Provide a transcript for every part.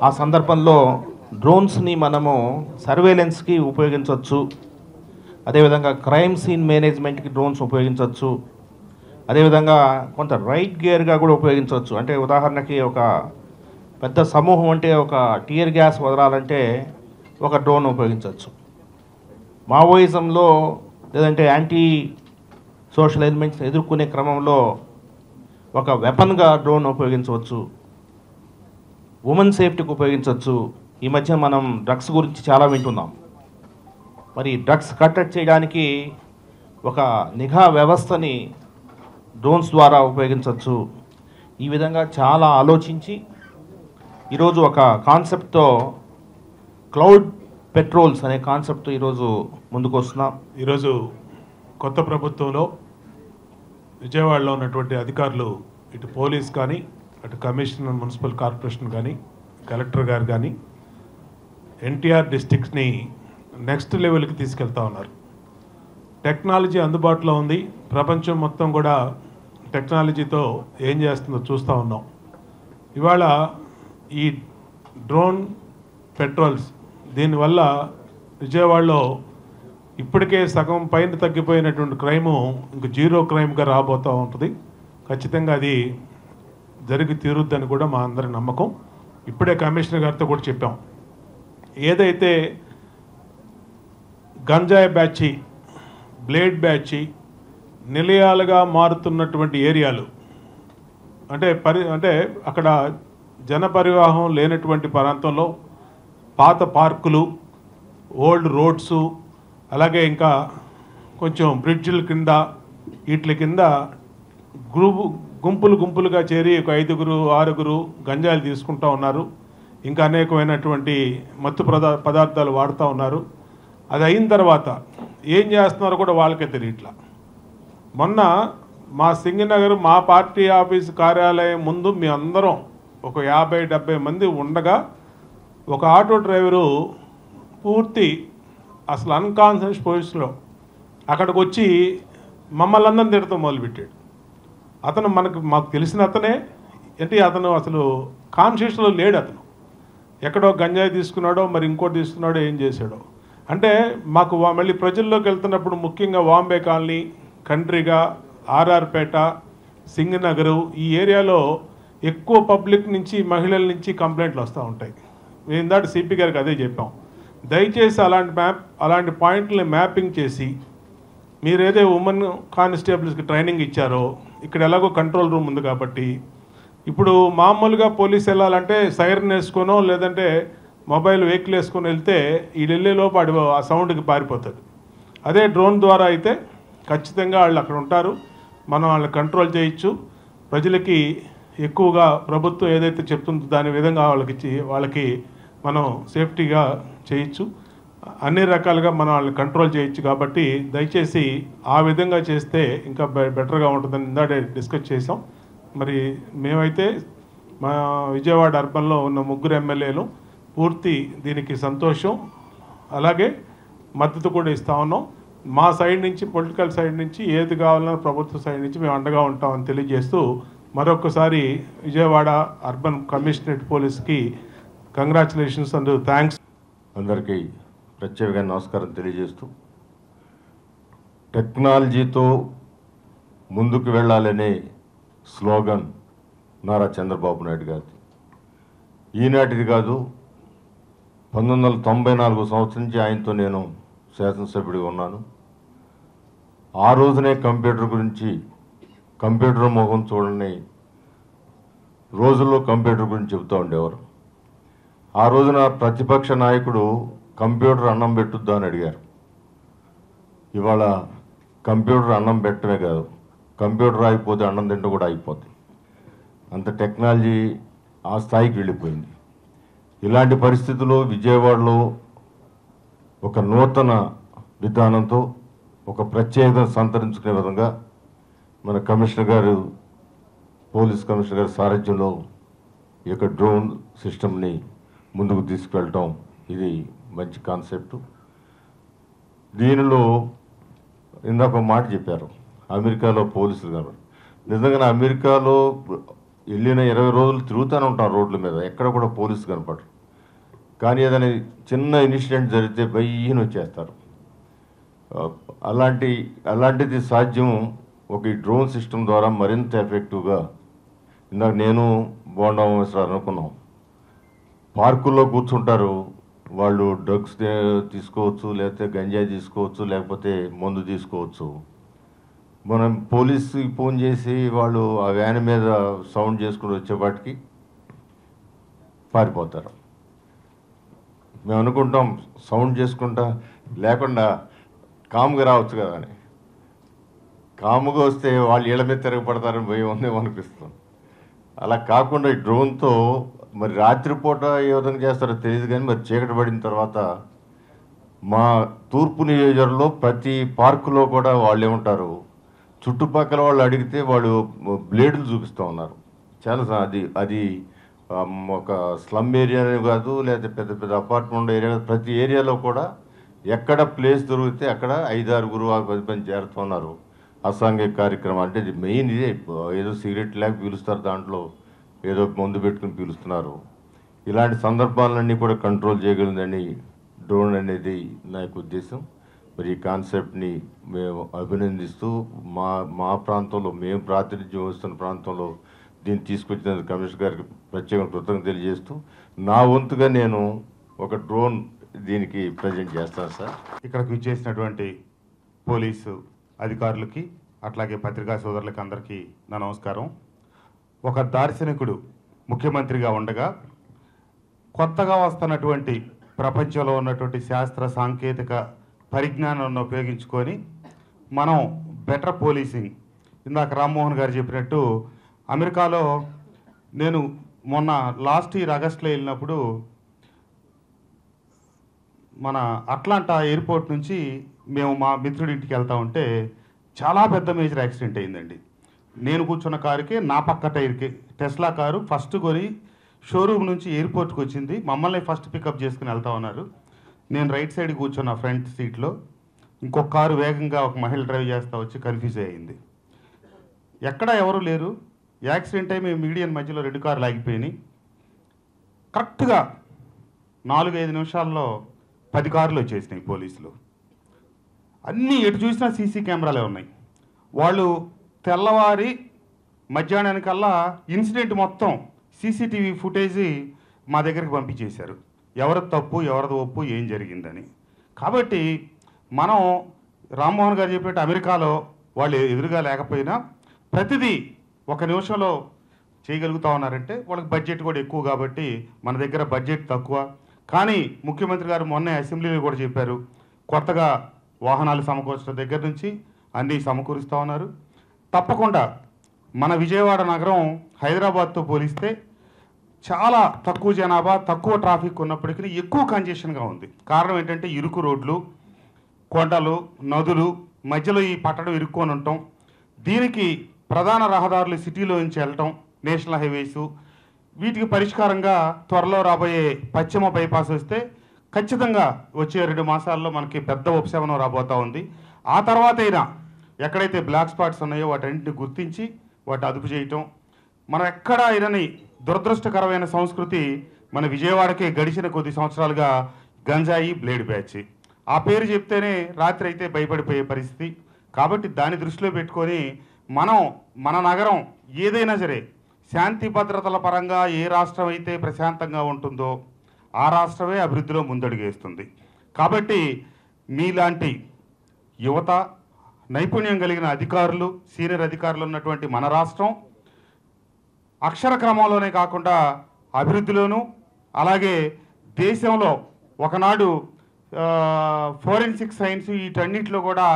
ఆ సందర్భంలో డ్రోన్స్ని మనము సర్వేలెన్స్కి ఉపయోగించవచ్చు. అదేవిధంగా క్రైమ్ సీన్ మేనేజ్మెంట్కి డ్రోన్స్ ఉపయోగించవచ్చు. అదేవిధంగా కొంత రైట్ గేర్గా కూడా ఉపయోగించవచ్చు. అంటే ఉదాహరణకి ఒక పెద్ద సమూహం అంటే ఒక టియర్ గ్యాస్ వదలాలంటే ఒక డ్రోన్ ఉపయోగించవచ్చు. మావోయిజంలో లేదంటే యాంటీ సోషల్ ఎలిమెంట్స్ ఎదుర్కొనే క్రమంలో ఒక వెపన్గా డ్రోన్ ఉపయోగించవచ్చు. ఉమెన్ సేఫ్టీకి ఉపయోగించవచ్చు. ఈ మధ్య మనం డ్రగ్స్ గురించి చాలా వింటున్నాం. మరి డ్రగ్స్ కట్టడి చేయడానికి ఒక నిఘా వ్యవస్థని డ్రోన్స్ ద్వారా ఉపయోగించవచ్చు. ఈ విధంగా చాలా ఆలోచించి ఈరోజు ఒక కాన్సెప్ట్తో క్లౌడ్ పెట్రోల్స్ అనే కాన్సెప్ట్ ఈరోజు ముందుకు వస్తున్నాం. ఈరోజు కొత్త ప్రభుత్వంలో విజయవాడలో ఉన్నటువంటి అధికారులు, ఇటు పోలీస్ కానీ, అటు కమిషనర్, మున్సిపల్ కార్పొరేషన్ కానీ, కలెక్టర్ గారు కానీ ఎన్టీఆర్ డిస్ట్రిక్ట్స్ని నెక్స్ట్ లెవెల్కి తీసుకెళ్తా ఉన్నారు. టెక్నాలజీ అందుబాటులో ఉంది. ప్రపంచం మొత్తం కూడా టెక్నాలజీతో ఏం చేస్తుందో చూస్తూ ఉన్నాం. ఇవాళ ఈ డ్రోన్ పెట్రోల్స్ దీనివల్ల విజయవాడలో ఇప్పటికే సగం పైన తగ్గిపోయినటువంటి క్రైము ఇంక జీరో క్రైమ్గా రాబోతూ ఉంటుంది. ఖచ్చితంగా అది జరిగి తీరుద్దని కూడా మా అందరి నమ్మకం. ఇప్పుడే కమిషనర్ గారితో కూడా చెప్పాం. ఏదైతే గంజాయి బ్యాచి, బ్లేడ్ బ్యాచి నిలయాలుగా మారుతున్నటువంటి ఏరియాలు, అంటే అక్కడ జన పరివాహం లేనటువంటి ప్రాంతంలో పాత పార్కులు, ఓల్డ్ రోడ్సు, అలాగే ఇంకా కొంచెం బ్రిడ్జిల కింద, వీటి కింద గుంపులుగా చేరి ఒక 5, 6 గంజాయిలు తీసుకుంటూ ఉన్నారు. ఇంకా అనేకమైనటువంటి మత్తు పదార్థాలు వాడుతూ ఉన్నారు. అది అయిన తర్వాత ఏం చేస్తున్నారో కూడా వాళ్ళకే తెలియట్లా. మొన్న మా సింగనగర్ మా పార్టీ ఆఫీస్ కార్యాలయం ముందు మీ అందరం ఒక 50-70 మంది ఉండగా ఒక ఆటో డ్రైవరు పూర్తి అసలు అన్కాన్షియస్ పొజిషన్లో అక్కడికి వచ్చి మమ్మల్ని అందరిని తిడతాం మొదలుపెట్టాడు. అతను మాకు తెలిసిన అతనే, అంటే అతను అసలు కాన్షియస్లో లేడు. అతను ఎక్కడో గంజాయి తీసుకున్నాడో మరి ఇంకోటి తీసుకున్నాడో ఏం చేశాడో. అంటే మాకు మళ్ళీ ప్రజల్లోకి వెళ్తున్నప్పుడు ముఖ్యంగా వాంబే కాలనీ, కంట్రీగా, ఆర్ఆర్పేట, సింగనగరు ఈ ఏరియాలో ఎక్కువ పబ్లిక్ నుంచి, మహిళల నుంచి కంప్లైంట్లు వస్తూ ఉంటాయి. మేము దాటి సిపి గారికి అదే చెప్పాం. దయచేసి అలాంటి పాయింట్లని మ్యాపింగ్ చేసి మీరేదో ఉమెన్ కానిస్టేబుల్స్కి ట్రైనింగ్ ఇచ్చారో, ఇక్కడ ఎలాగో కంట్రోల్ రూమ్ ఉంది కాబట్టి ఇప్పుడు మామూలుగా పోలీస్ వెళ్ళాలంటే సైరన్ వేసుకోనో లేదంటే మొబైల్ వెహికల్ వేసుకొని వెళ్తే ఈ వెళ్ళేలోపు ఆ సౌండ్కి పారిపోతుంది. అదే డ్రోన్ ద్వారా అయితే ఖచ్చితంగా వాళ్ళు అక్కడ ఉంటారు, మనం వాళ్ళని కంట్రోల్ చేయొచ్చు. ప్రజలకి ఎక్కువగా ప్రభుత్వం ఏదైతే చెప్తుందో దాని విధంగా వాళ్ళకి మనం సేఫ్టీగా చేయొచ్చు. అన్ని రకాలుగా మనం వాళ్ళని కంట్రోల్ చేయొచ్చు. కాబట్టి దయచేసి ఆ విధంగా చేస్తే ఇంకా బెటర్గా ఉంటుందని ఇందాడే డిస్కస్ చేసాం. మరి మేమైతే మా విజయవాడ అర్బన్లో ఉన్న 3 ఎమ్మెల్యేలు పూర్తి దీనికి సంతోషం, అలాగే మద్దతు కూడా ఇస్తా ఉన్నాం. మా సైడ్ నుంచి, పొలిటికల్ సైడ్ నుంచి ఏది కావాలన్నా ప్రభుత్వ సైడ్ నుంచి మేము అండగా ఉంటామని తెలియజేస్తూ మరొకసారి విజయవాడ అర్బన్ కమిషనరేట్ పోలీస్కి కంగ్రాచులేషన్స్ అండ్ థ్యాంక్స్. అందరికీ ప్రత్యేకంగా నమస్కారం తెలియజేస్తూ, టెక్నాలజీతో ముందుకు వెళ్ళాలనే స్లోగన్ నారా చంద్రబాబు నాయుడు గారిది. ఈనాటిది కాదు, 1994 సంవత్సరం నుంచి ఆయనతో నేను శాసనసభ్యుడిగా ఉన్నాను. ఆ రోజునే కంప్యూటర్ గురించి, కంప్యూటర్ మొహం చూడని రోజుల్లో కంప్యూటర్ గురించి చెబుతూ ఉండేవారు. ఆ రోజున ప్రతిపక్ష నాయకుడు కంప్యూటర్ అన్నం పెట్టుద్దా అని అడిగారు. ఇవాళ కంప్యూటర్ అన్నం పెట్టడమే కాదు, కంప్యూటర్ ఆగిపోతే అన్నం తింటూ కూడా అయిపోతుంది. అంత టెక్నాలజీ ఆ స్థాయికి వెళ్ళిపోయింది. ఇలాంటి పరిస్థితుల్లో విజయవాడలో ఒక నూతన విధానంతో ఒక ప్రత్యేకత సంతరించుకునే విధంగా మన కమిషనర్ గారు, పోలీస్ కమిషనర్ గారి సారథ్యంలో ఈ యొక్క డ్రోన్ సిస్టమ్ని ముందుకు తీసుకువెళ్ళటం ఇది మంచి కాన్సెప్ట్. దీనిలో ఇందాక ఒక మాట చెప్పారు, అమెరికాలో పోలీసులు కాబట్టి. నిజంగానే అమెరికాలో వెళ్ళిన 20 రోజులు తిరుగుతూనే ఉంటాం రోడ్ల మీద, ఎక్కడ కూడా పోలీసు కనపడరు. కానీ ఏదైనా చిన్న ఇన్సిడెంట్ జరిగితే బయ్యని వచ్చేస్తారు. అలాంటిది సాధ్యం ఒక ఈ డ్రోన్ సిస్టమ్ ద్వారా మరింత ఎఫెక్టివ్గా. ఇందాక నేను బోండా సార్ అనుకున్నాం, పార్కుల్లో కూర్చుంటారు వాళ్ళు, డ్రగ్స్ తీసుకోవచ్చు, లేకపోతే గంజాయి తీసుకోవచ్చు, లేకపోతే మందు తీసుకోవచ్చు. మనం పోలీసుకి ఫోన్ చేసి వాళ్ళు ఆ వ్యాన్ మీద సౌండ్ చేసుకుని వచ్చేపాటికి పారిపోతారు. మేము అనుకుంటాం సౌండ్ చేసుకుంటా లేకుండా కాముగా రావచ్చు కదా అని. కాముగా వస్తే వాళ్ళు ఇళ్ళ మీద తిరగబడతారని భయం ఉందేమో అనిపిస్తుంది. అలా కాకుండా ఈ డ్రోన్తో మరి రాత్రిపూట ఏ విధంగా చేస్తారో తెలియదు, కానీ మరి చీకటి పడిన తర్వాత మా తూర్పు నియోజకవర్గంలో ప్రతి పార్కులో కూడా వాళ్ళు ఏమంటారు, చుట్టుపక్కల వాళ్ళు అడిగితే వాళ్ళు బ్లేడ్లు చూపిస్తూ ఉన్నారు. చాలా అది ఒక స్లమ్ ఏరియా కాదు, లేదా పెద్ద పెద్ద అపార్ట్మెంట్ ఏరియా, ప్రతి ఏరియాలో కూడా ఎక్కడ ప్లేస్ దొరికితే అక్కడ 5-6 10 చేరుతున్నారు. అసాంఘిక కార్యక్రమం అంటే ఇది మెయిన్ ఇదే. ఏదో సిగరెట్ లేక పీలుస్తారు, దాంట్లో ఏదో మందు పెట్టుకుని పీలుస్తున్నారు. ఇలాంటి సందర్భాలన్నీ కూడా కంట్రోల్ చేయగలిగిందని డ్రోన్ అనేది నా యొక్క ఉద్దేశం. మరి ఈ కాన్సెప్ట్ని మేము అభినందిస్తూ మా ప్రాంతంలో, మేము ప్రాతినిధ్యం వస్తున్న ప్రాంతంలో దీన్ని తీసుకొచ్చినందుకు కమిషనర్ గారికి ప్రత్యేక కృతజ్ఞతలు తెలియజేస్తూ, నా వంతుగా నేను ఒక డ్రోన్ దీనికి ప్రజెంట్ చేస్తాను సార్. ఇక్కడికి విచ్చేసినటువంటి పోలీసు అధికారులకి, అట్లాగే పత్రికా సోదరులకి అందరికీ నా నమస్కారం. ఒక దార్శనికుడు ముఖ్యమంత్రిగా ఉండగా కొత్తగా వస్తున్నటువంటి ప్రపంచంలో ఉన్నటువంటి శాస్త్ర సాంకేతిక పరిజ్ఞానాన్ని ఉపయోగించుకొని మనం బెటర్ పోలీసింగ్, ఇందాక రామ్మోహన్ గారు చెప్పినట్టు అమెరికాలో నేను మొన్న లాస్ట్ ఇయర్ ఆగస్టులో వెళ్ళినప్పుడు మన అట్లాంటా ఎయిర్పోర్ట్ నుంచి మేము మా మిత్రుడి ఇంటికి వెళ్తా ఉంటే చాలా పెద్ద మేజర్ యాక్సిడెంట్ అయిందండి. నేను కూర్చున్న కారుకి నా పక్క టైర్కి టెస్లా కారు ఫస్ట్ కొని షోరూమ్ నుంచి ఎయిర్పోర్ట్కి వచ్చింది. మమ్మల్ని ఫస్ట్ పికప్ చేసుకుని వెళ్తా ఉన్నారు. నేను రైట్ సైడ్ కూర్చున్న ఫ్రంట్ సీట్లో, ఇంకొక కారు వేగంగా ఒక మహిళ డ్రైవ్ చేస్తూ వచ్చి కన్ఫ్యూజ్ అయ్యింది. ఎక్కడా ఎవరు లేరు. యాక్సిడెంట్ అయి మేము మీడియన్ మధ్యలో 2 కార్లు ఆగిపోయినాయి. కరెక్ట్గా 4-5 నిమిషాల్లో 10 కార్లు వచ్చేసినాయి పోలీసులు. అన్నీ ఎటు చూసినా సీసీ కెమెరాలే ఉన్నాయి. వాళ్ళు తెల్లవారి మధ్యాహ్నానికల్లా ఇన్సిడెంట్ మొత్తం సీసీటీవీ ఫుటేజీ మా దగ్గరికి పంపించేశారు, ఎవరిది తప్పు ఎవరిది ఒప్పు ఏం జరిగిందని. కాబట్టి మనం రామ్మోహన్ గారు చెప్పినట్టు అమెరికాలో వాళ్ళు ఎదురుగా లేకపోయినా ప్రతిదీ 1 నిమిషంలో చేయగలుగుతా ఉన్నారంటే వాళ్ళకి బడ్జెట్ కూడా ఎక్కువ, కాబట్టి మన దగ్గర బడ్జెట్ తక్కువ. కానీ ముఖ్యమంత్రి గారు మొన్న అసెంబ్లీలో కూడా చెప్పారు, కొత్తగా వాహనాలు సమకూర్చడం దగ్గర నుంచి అన్నీ సమకూరుస్తూ ఉన్నారు. తప్పకుండా మన విజయవాడ నగరం హైదరాబాద్తో పోలిస్తే చాలా తక్కువ జనాభా, తక్కువ ట్రాఫిక్ ఉన్నప్పటికీ ఎక్కువ కంజెషన్గా ఉంది. కారణం ఏంటంటే ఇరుకు రోడ్లు, కొండలు, నదులు మధ్యలో ఈ పట్టణం ఇరుక్కొని ఉంటాం. దీనికి ప్రధాన రహదారులు సిటీలో నుంచి వెళ్ళటం, నేషనల్ హైవేసు, వీటికి పరిష్కారంగా త్వరలో రాబోయే పశ్చిమ బైపాస్ వస్తే ఖచ్చితంగా వచ్చే 2 మాసాల్లో మనకి పెద్ద ఉపశమనం రాబోతూ ఉంది. ఆ తర్వాత అయినా ఎక్కడైతే బ్లాక్ స్పాట్స్ ఉన్నాయో వాటన్నింటిని గుర్తించి వాటి అదుపు చేయటం. మనం ఎక్కడా అయినని దురదృష్టకరమైన సంస్కృతి మన విజయవాడకే గడిచిన కొద్ది సంవత్సరాలుగా గంజాయి, బ్లేడ్ బ్యాచ్. ఆ పేరు చెప్తేనే రాత్రి అయితే భయపడిపోయే పరిస్థితి. కాబట్టి దాన్ని దృష్టిలో పెట్టుకొని మనం మన నగరం ఏదైనా సరే శాంతి భద్రతల పరంగా ఏ రాష్ట్రం అయితే ప్రశాంతంగా ఉంటుందో ఆ రాష్ట్రమే అభివృద్ధిలో ముందడుగేస్తుంది. కాబట్టి మీలాంటి యువత, నైపుణ్యం కలిగిన అధికారులు, సీనియర్ అధికారులు ఉన్నటువంటి మన రాష్ట్రం అక్షర క్రమంలోనే కాకుండా అభివృద్ధిలోనూ, అలాగే దేశంలో ఒకనాడు ఫోరెన్సిక్ సైన్స్ వీటన్నిటిలో కూడా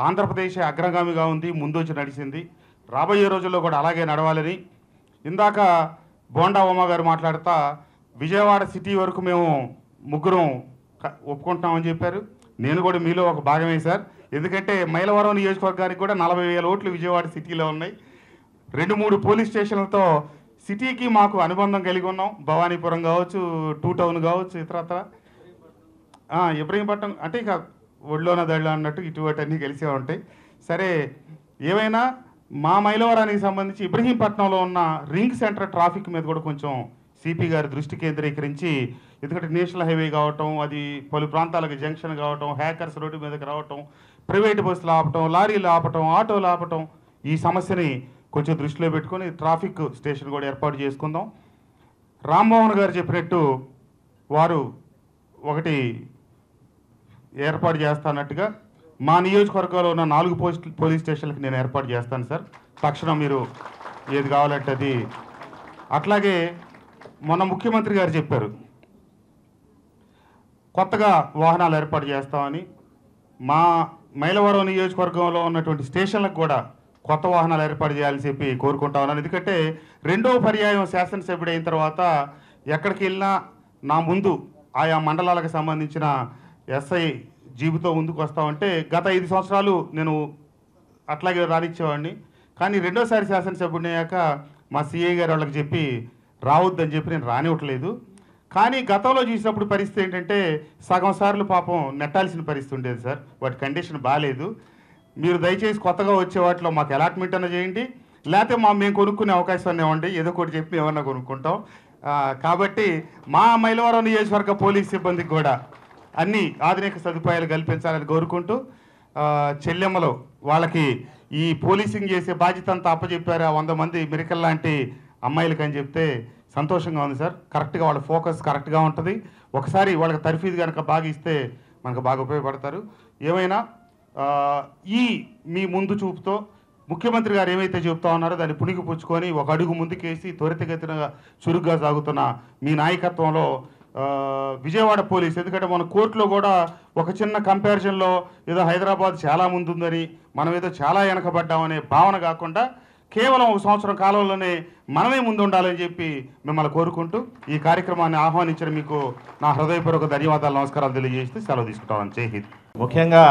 ఆంధ్రప్రదేశ్ అగ్రగామిగా ఉంది, ముందొచ్చి నడిచింది. రాబోయే రోజుల్లో కూడా అలాగే నడవాలని ఇందాక బోండా ఉమ్మ గారు మాట్లాడుతా విజయవాడ సిటీ వరకు మేము ముగ్గురం ఒప్పుకుంటున్నామని చెప్పారు. నేను కూడా మీలో ఒక భాగమే సార్. ఎందుకంటే మైలవరం నియోజకవర్గానికి కూడా 40,000 ఓట్లు విజయవాడ సిటీలో ఉన్నాయి. 2-3 పోలీస్ స్టేషన్లతో సిటీకి మాకు అనుబంధం కలిగి ఉన్నాం. భవానీపురం కావచ్చు, 2 టౌన్ కావచ్చు, ఇతరత్ర ఇబ్రహీంపట్నం అంటే ఇక ఒళ్ళోన దళ్ళ అన్నట్టు ఇటువంటి అన్నీ కలిసే ఉంటాయి. సరే, ఏమైనా మా మైలవరానికి సంబంధించి ఇబ్రహీంపట్నంలో ఉన్న రింగ్ సెంటర్ ట్రాఫిక్ మీద కూడా కొంచెం సిపి గారి దృష్టి కేంద్రీకరించి ఎందుకంటే నేషనల్ హైవే కావటం, అది పలు ప్రాంతాలకు జంక్షన్ కావటం, హ్యాకర్స్ రోడ్డు మీదకి రావటం, ప్రైవేట్ బస్సులు ఆపటం, లారీలు ఆపటం, ఆటోలు ఆపటం, ఈ సమస్యని కొంచెం దృష్టిలో పెట్టుకొని ట్రాఫిక్ స్టేషన్ కూడా ఏర్పాటు చేసుకుందాం. రామ్మోహన్ గారు చెప్పినట్టు వారు ఒకటి ఏర్పాటు చేస్తానట్టుగా మా నియోజకవర్గంలో ఉన్న 4 పోలీస్ స్టేషన్లకు నేను ఏర్పాటు చేస్తాను సార్. తక్షణం మీరు ఏది కావాలంటే అది. అట్లాగే మొన్న ముఖ్యమంత్రి గారు చెప్పారు కొత్తగా వాహనాలు ఏర్పాటు చేస్తామని. మా మైలవరం నియోజకవర్గంలో ఉన్నటువంటి స్టేషన్లకు కూడా కొత్త వాహనాలు ఏర్పాటు చేయాలని చెప్పి కోరుకుంటా ఉన్నాను. ఎందుకంటే 2వ పర్యాయం శాసనసభ్యుడు అయిన తర్వాత ఎక్కడికి వెళ్ళినా నా ముందు ఆయా మండలాలకు సంబంధించిన ఎస్ఐ జీబుతో ముందుకు వస్తామంటే గత 5 సంవత్సరాలు నేను అట్లాగే రానిచ్చేవాడిని. కానీ 2వసారి శాసనసభ్యుడిని అయ్యాక మా సిఐ గారు వాళ్ళకి చెప్పి రావద్దని చెప్పి నేను రానివ్వట్లేదు. కానీ గతంలో చూసినప్పుడు పరిస్థితి ఏంటంటే సగం సార్లు పాపం నెట్టాల్సిన పరిస్థితి ఉండేది సార్. వాటి కండిషన్ బాగాలేదు. మీరు దయచేసి కొత్తగా వచ్చే వాటిలో మాకు అలాట్మెంట్ అన్న చేయండి, లేకపోతే మేము కొనుక్కునే అవకాశాన్ని ఇవ్వండి. ఏదో ఒకటి చెప్పి ఏమన్నా కొనుక్కుంటాం. కాబట్టి మా మైలవరం నియోజకవర్గ పోలీస్ సిబ్బందికి కూడా అన్ని ఆధునిక సదుపాయాలు కల్పించాలని కోరుకుంటూ, చెల్లెమ్మలో వాళ్ళకి ఈ పోలీసింగ్ చేసే బాధ్యత అంతా అప్పచెప్పారు. 100 మంది మిరకల్ లాంటి అమ్మాయిలకి అని చెప్తే సంతోషంగా ఉంది సార్. కరెక్ట్గా వాళ్ళ ఫోకస్ కరెక్ట్గా ఉంటుంది. ఒకసారి వాళ్ళకి తర్ఫీదు కనుక బాగా ఇస్తే మనకు బాగా ఉపయోగపడతారు. ఏమైనా ఈ మీ ముందు చూపుతో ముఖ్యమంత్రి గారు ఏమైతే చెప్తా ఉన్నారో దాన్ని పుణికి పుచ్చుకొని ఒక అడుగు ముందుకేసి త్వరితగతిన చురుగ్గా సాగుతున్న మీ నాయకత్వంలో విజయవాడ పోలీస్, ఎందుకంటే మన కోర్టులో కూడా ఒక చిన్న కంపారిజన్లో ఏదో హైదరాబాద్ చాలా ముందుందని మనం ఏదో చాలా వెనకబడ్డామనే భావన కాకుండా కేవలం 1 సంవత్సరం కాలంలోనే మనమే ముందు ఉండాలని చెప్పి మిమ్మల్ని కోరుకుంటూ ఈ కార్యక్రమాన్ని ఆహ్వానించిన మీకు నా హృదయపూర్వక ధన్యవాదాలు, నమస్కారాలు తెలియజేస్తూ సెలవు తీసుకుంటామని. జై హింద్. ముఖ్యంగా